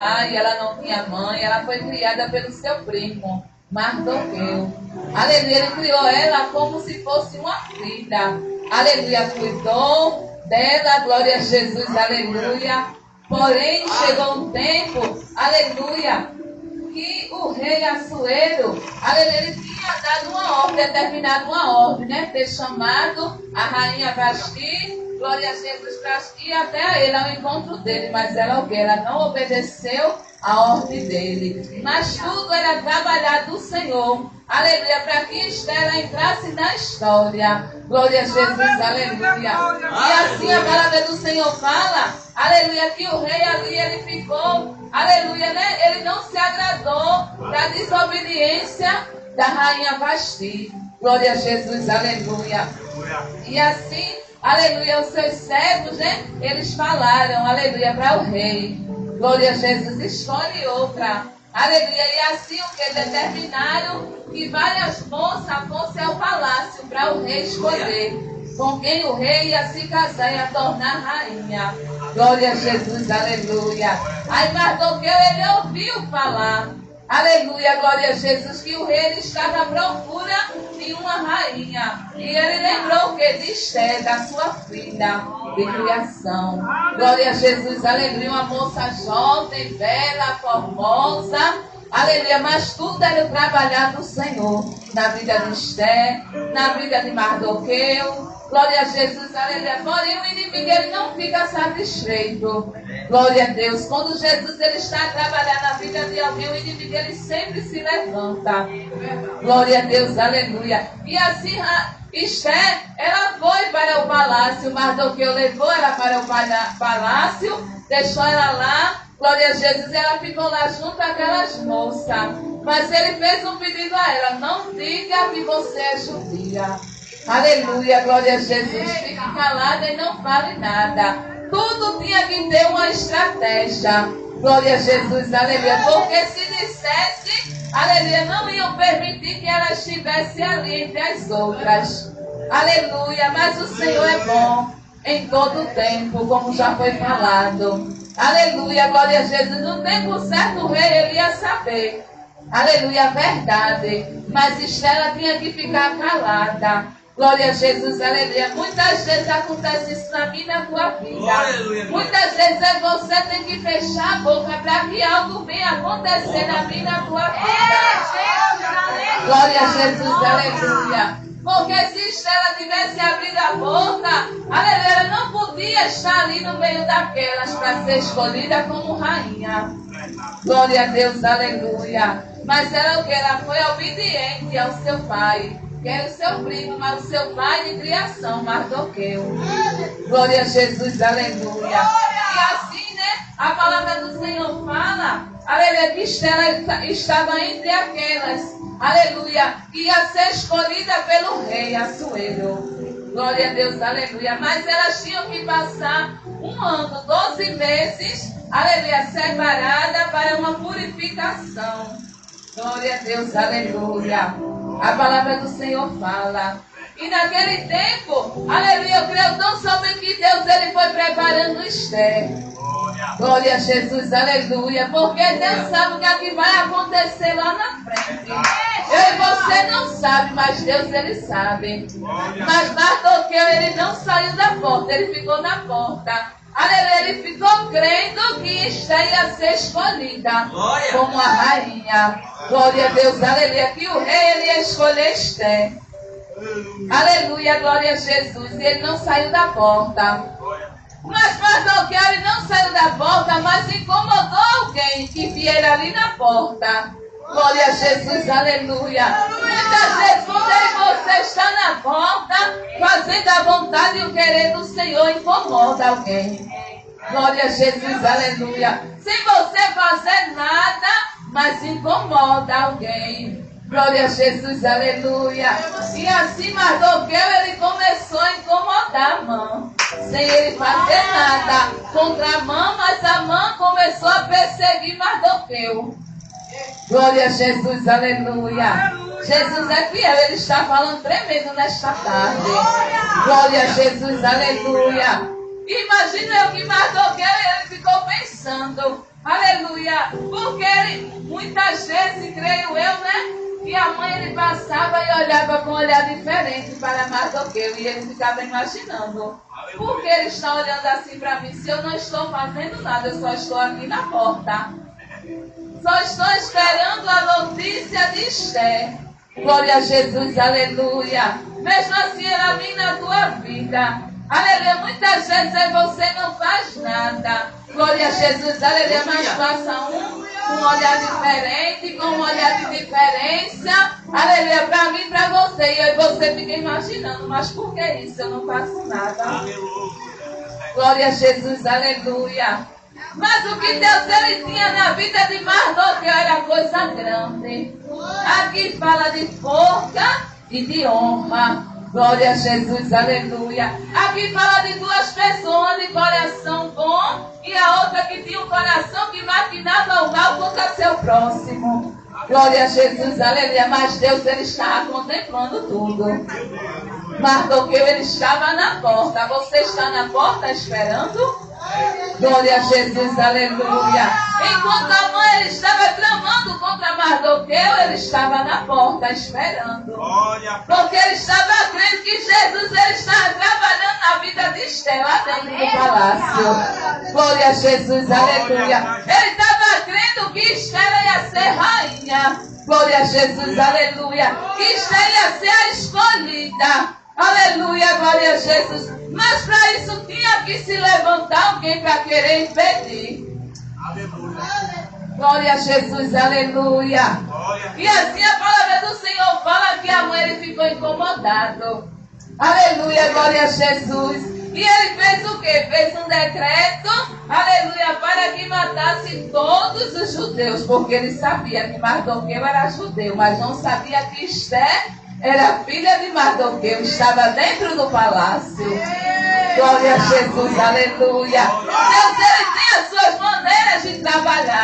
pai, ela não tinha mãe, ela foi criada pelo seu primo, Mardoqueu. Aleluia, ele criou ela como se fosse uma filha. Aleluia, cuidou dela, glória a Jesus, aleluia. Porém, chegou um tempo, aleluia, que o rei Assuero, aleluia, ele tinha dado uma ordem, determinado uma ordem, né? Ter chamado a rainha Vasti, glória a Jesus, para ir até ele, ao encontro dele, mas ela não obedeceu a ordem dele. Mas tudo era trabalhar do Senhor, aleluia, para que Esther entrasse na história. Glória a Jesus, aleluia. E assim a palavra do Senhor fala, aleluia, que o rei ali, ele ficou, aleluia, né? Ele não se agradou da desobediência da rainha Vasti. Glória a Jesus, aleluia. E assim, aleluia, os seus servos, né? Eles falaram, aleluia, para o rei. Glória a Jesus, escolhe outra. Aleluia. E assim o que determinaram que várias moças fossem ao palácio para o rei escolher com quem o rei ia se casar e ia tornar rainha. Glória a Jesus, aleluia. Aí Mardoqueu, ele ouviu falar, aleluia, glória a Jesus, que o rei estava à procura de uma rainha. E ele lembrou que de Esther, da sua filha de criação. Glória a Jesus, aleluia, uma moça jovem, bela, formosa, aleluia, mas tudo era o trabalhar do Senhor, na vida de Esther, na vida de Mardoqueu. Glória a Jesus, aleluia. Porém, o inimigo, ele não fica satisfeito. Glória a Deus. Quando Jesus, ele está a trabalhar na vida de alguém, o inimigo, ele sempre se levanta. Glória a Deus, aleluia. E assim, Esther, ela foi para o palácio. Mardoqueu levou ela para o palácio, deixou ela lá. Glória a Jesus, ela ficou lá junto àquelas moças. Mas ele fez um pedido a ela: não diga que você é judia. Aleluia, glória a Jesus. Fique calada e não fale nada. Tudo tinha que ter uma estratégia. Glória a Jesus, aleluia. Porque se dissesse, aleluia, não iam permitir que ela estivesse ali entre as outras. Aleluia, mas o Senhor é bom em todo tempo, como já foi falado. Aleluia, glória a Jesus. No tempo certo o rei, ele ia saber, aleluia, a verdade. Mas Esther tinha que ficar calada. Glória a Jesus, aleluia. Muitas vezes acontece isso na minha e na tua vida. Aleluia. Muitas vezes você tem que fechar a boca para que algo venha acontecer na minha e na tua vida. Glória a Jesus, aleluia. Porque se Esther tivesse abrido a boca, aleluia, ela não podia estar ali no meio daquelas para ser escolhida como rainha. Glória a Deus, aleluia. Mas ela o que? Ela foi obediente ao seu pai, que era o seu primo, mas o seu pai de criação, Mardoqueu. Glória a Jesus, aleluia. E assim, né, a palavra do Senhor fala, aleluia, que Esther estava entre aquelas, aleluia, que ia ser escolhida pelo rei Assuero. Glória a Deus, aleluia. Mas elas tinham que passar 1 ano, 12 meses, aleluia, separada para uma purificação. Glória a Deus, aleluia. A palavra do Senhor fala. E naquele tempo, aleluia, eu creio tão somente que Deus, ele foi preparando Esther. Glória a Jesus, aleluia. Porque Deus sabe o que é que vai acontecer lá na frente. Eu e você não sabe, mas Deus, ele sabe. Mas Mardoqueu, ele não saiu da porta, ele ficou na porta. Aleluia, ele ficou crendo que Esther ia ser escolhida como a rainha. Glória a Deus, aleluia, que o rei, ele ia escolher Esther. Aleluia, glória a Jesus. E ele não saiu da porta. Mas Mardoqueu, ele não saiu da porta, mas incomodou alguém que vier ali na porta. Glória a Jesus, aleluia. Muitas vezes quando você está na porta, fazendo a vontade e o querer do Senhor, incomoda alguém. Glória a Jesus, aleluia. Sem você fazer nada, mas incomoda alguém. Glória a Jesus, aleluia. E assim Mardoqueu, ele começou a incomodar a mãe, sem ele fazer nada contra a mãe, mas a mãe começou a perseguir Mardoqueu. Glória a Jesus, aleluia. Jesus é fiel, ele está falando tremendo nesta tarde. Glória a Jesus, aleluia. Imagina eu que Mardoqueu, ele ficou pensando, Aleluia. Porque ele, muitas vezes, creio eu, né? Que a mãe ele passava e olhava com um olhar diferente para Mardoqueu. E ele ficava imaginando. Por que ele está olhando assim para mim? Se eu não estou fazendo nada, eu só estou aqui na porta. Só estou esperando a notícia de Esther. Glória a Jesus, aleluia. Mesmo assim, ela vem na tua vida. Aleluia. Muitas vezes aí você não faz nada. Glória a Jesus, aleluia. Mas passa com um olhar diferente, com um olhar de diferença. Aleluia. Para mim, para você. E aí você fica imaginando, mas por que isso? Eu não faço nada. Glória a Jesus, aleluia. Mas o que Deus ele tinha na vida de Mardoqueu era coisa grande. Aqui fala de forca e de honra. Glória a Jesus, aleluia. Aqui fala de duas pessoas de coração bom e a outra que tinha um coração que maquinava o mal contra seu próximo. Glória a Jesus, aleluia. Mas Deus ele estava contemplando tudo. Mardoqueu ele estava na porta. Você está na porta esperando? Glória a Jesus, aleluia. Enquanto a mãe ele estava clamando contra Mardoqueu, ele estava na porta esperando. Porque ele estava crendo que Jesus ele estava trabalhando na vida de Esther lá dentro do palácio. Glória a Jesus, aleluia. Ele estava crendo que Esther ia ser rainha. Glória a Jesus, aleluia. Que Esther ia ser a escolhida. Aleluia, glória a Jesus. Mas para isso tinha que se levantar alguém para querer impedir. Aleluia. Glória a Jesus, aleluia. E assim a palavra do Senhor fala que a mãe ele ficou incomodado. Aleluia, glória a Jesus. E ele fez o quê? Fez um decreto, aleluia, para que matasse todos os judeus. Porque ele sabia que Mardoqueu era judeu, mas não sabia que Esther era filha de Mardoqueu, estava dentro do palácio. Glória a Jesus, aleluia. Deus ele tem as suas maneiras de trabalhar.